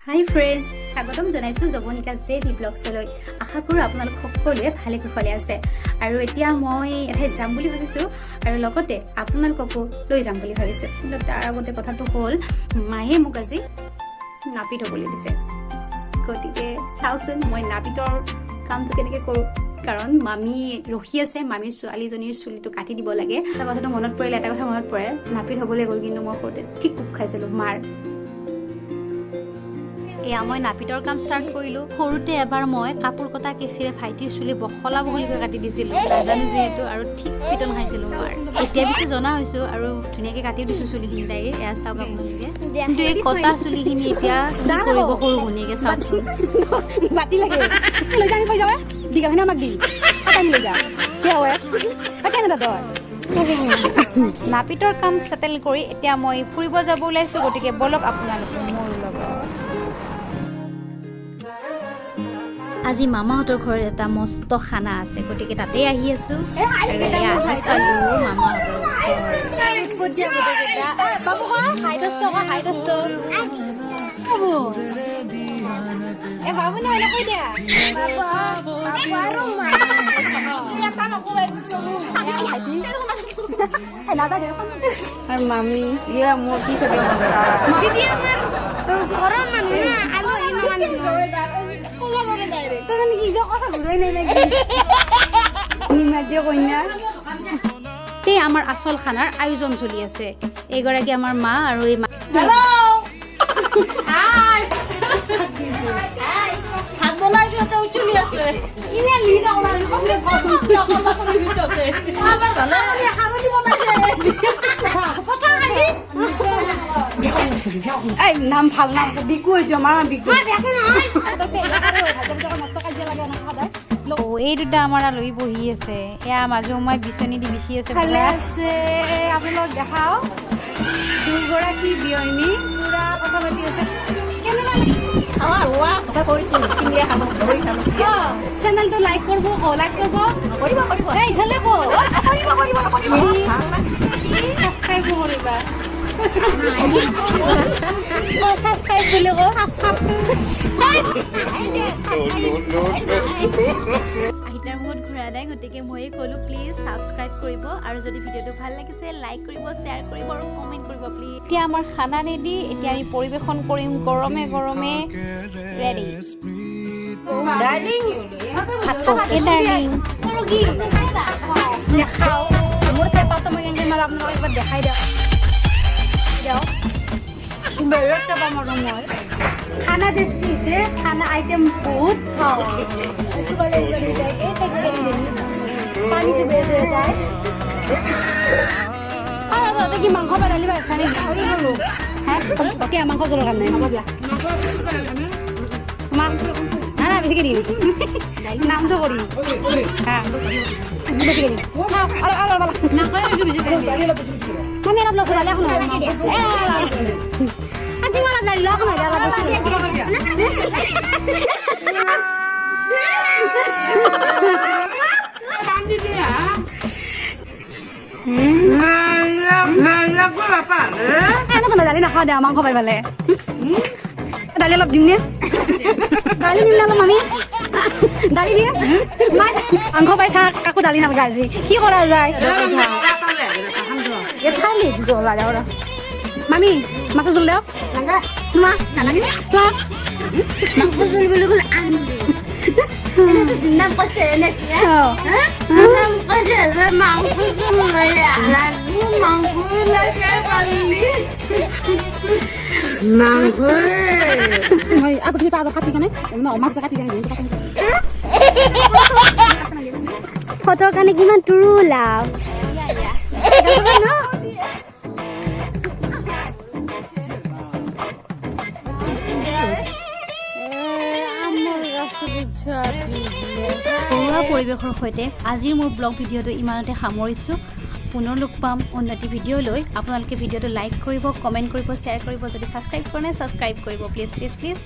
Hi friends, স্বাগতম জনাইছো জবনিকা জেবি ব্লগছলৈ। আশা কৰো আপোনালোক সকলোৱে ভালে কুশলে আছে আৰু এতিয়া মই এঠাইত যাম বুলি ভাবিছো আৰু লগতে আপোনালোককো লৈ যাম বুলি ভাবিছো। কিন্তু তাৰ আগতে কথাটো হ'ল মায়ে মোক আজি নাপিত হ'বলৈ দিছে। গতিকে চাওকচোন মই নাপিতৰ কামটো কেনেকৈ কৰোঁ, কাৰণ মামী ৰখি আছে, মামীৰ ছোৱালীজনীৰ চুলিটো কাটি দিব লাগে। এটা কথাটো মনত পৰিলে, এটা কথা মনত পৰে, নাপিত হ'বলৈ গ'ল কিন্তু মই সৰুতে ঠিক কোব খাইছিলোঁ মাৰ। এয়া মই নাপিতৰ কাম ষ্টাৰ্ট কৰিলোঁ। সৰুতে এবাৰ মই কাপোৰ কটা কেঁচিৰে ভাইটিৰ চুলি বখলা বখলিকৈ কাটি দিছিলোঁ, নাজানো যিহেতু, আৰু ঠিক পিটন খাইছিলোঁ মাৰ। এতিয়া পিছে জনা হৈছোঁ আৰু ধুনীয়াকৈ কাটিও দিছোঁ চুলিখিনি তাইৰ। এয়া চাওক আপোনালোকে, কিন্তু এই কটা চুলিখিনি এতিয়া কি কৰিব সৰু ভনীয়েকে চাওকচোন। বাতি লাগে লৈ যাম থৈ যাবে দীঘাখিনি আমাক দি কাটাই লৈ যা কিয় হয় কেনেকুৱা তই। নাপিতৰ কাম চেটেল কৰি এতিয়া মই ফুৰিব যাব ওলাইছোঁ, গতিকে বলক আপোনালোকে মোৰ লগত। আজি মামাহঁতৰ ঘৰত এটা মস্ত খানা আছে, গতিকে তাতেই আহি আছো। মামাহঁতৰ মামি ইয়া মোৰ কি চবে অৱস্থা ঘৰৰ মানুহ আমাৰ আচল খানাৰ আয়োজন চলি আছে। এইগৰাকী আমাৰ মা আৰু এই নাম ভাল নাম বিকু হৈছে আমাৰ বিকু। এই দুটা আমাৰ আলহী বহি আছে। এয়া মাজু মই বিচনী দি বিচি আছে। আপোনালোক দেখাও দুগৰাকী বিয়নী পুৰা কথা পাতি আছে। চেনেলটো লাইক কৰিব, লাইক কৰিব, ইফালে ছাবস্ক্ৰাইব কৰিবা। ছাবস্ক্ৰাইব বুলি আহিতাৰ মুখত ঘূৰা নাই, গতিকে ময়ে ক'লো প্লিজ ছাবস্ক্ৰাইব কৰিব, আৰু যদি ভিডিঅ'টো ভাল লাগিছে লাইক কৰিব, শ্বেয়াৰ কৰিব আৰু কমেণ্ট কৰিব প্লিজ। এতিয়া আমাৰ খানা ৰেডি, এতিয়া আমি পৰিৱেশন কৰিম গৰমে গৰমে। ৰেডি দেখাও মোৰ পেপাৰটো মই কেনেকৈ মাৰো আপোনালোকক একবাৰ দেখাই দিয়ক। বেলেগ টেপা মাৰো মই। খানা টেষ্টি হৈছে, খানা আইটেম বহুত পানী চুবি আছে তাই। কি মাংস বা দালি পাইছা নেকি? হা মাংস জোলৰ কাৰণে হ'ব দিয়া। না না বেছিকৈ দিম নামটো কৰি বেছিকৈ দিম। আমি অলপ লছো দালি এখন অলপ দালি লখ নহয় অলপ বেছি দালি নাখাওঁ দে, মাংস পাই পালে দালি অলপ দিম নে? দালি দিম নে অলপ আমি দালি দিয়ে মাংস পাই চাহ কাকো দালি নালাগে। আজি কি কৰা যায় মামি মাছৰ জোল দিয়ক। তোমাৰ মাংস জোল বুলি ক'লে ফটোৰ কাৰণে কিমান তোৰো লাভ। ঘৰুৱা পৰিৱেশৰ সৈতে আজিৰ মোৰ ব্লগ ভিডিঅ'টো ইমানতে সামৰিছোঁ। পুনৰ লগ পাম উন্নতি ভিডিঅ'লৈ। আপোনালোকে ভিডিঅ'টো লাইক কৰিব, কমেণ্ট কৰিব, শ্বেয়াৰ কৰিব। যদি ছাবস্ক্ৰাইব কৰা নাই ছাবস্ক্ৰাইব কৰিব প্লিজ প্লিজ প্লিজ।